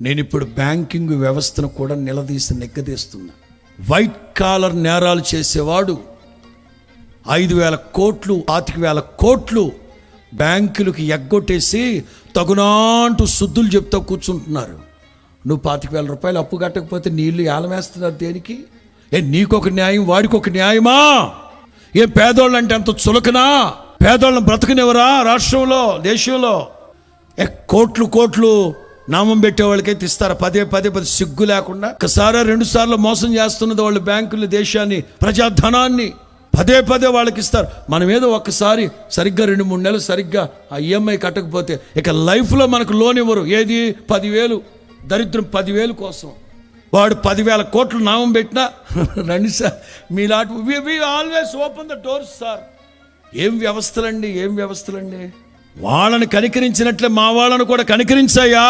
నేను ఇప్పుడు బ్యాంకింగ్ వ్యవస్థను కూడా నిగ్గదీస్తున్నా. వైట్ కాలర్ నేరాలు చేసేవాడు 5,000 కోట్లు 25,000 కోట్లు బ్యాంకులకు ఎగ్గొట్టేసి తగునాంటూ శుద్ధులు చెప్తా కూర్చుంటున్నారు. నువ్వు 25,000 రూపాయలు అప్పు కట్టకపోతే నీళ్ళు ఏలమేస్తున్నారు దేనికి? నీకొక న్యాయం వాడికొక న్యాయమా? పేదోళ్ళు అంటే అంత చులకనా? పేదోళ్ళని బ్రతకనివరా రాష్ట్రంలో దేశంలో? కోట్లు నామం పెట్టే వాళ్ళకైతే ఇస్తారా? పదే సిగ్గు లేకుండా ఒకసారి 2 సార్లు మోసం చేస్తున్నది వాళ్ళు బ్యాంకులు దేశాన్ని ప్రజాధనాన్ని పదే వాళ్ళకి ఇస్తారు. మనం ఏదో ఒక్కసారి సరిగ్గా 2-3 నెలలు సరిగ్గా ఆ ఈఎంఐ కట్టకపోతే ఇక లైఫ్లో మనకు లోన్ ఇవ్వరు. ఏది 10,000 దరిద్రం 10,000 కోసం వాడు 10,000 కోట్లు నామం పెట్టినా రండి సార్ మీలాంటి we always open the doors sir. ఏం వ్యవస్థలండి వాళ్ళని కనికరించినట్లే మా వాళ్ళను కూడా కనికరించాయా?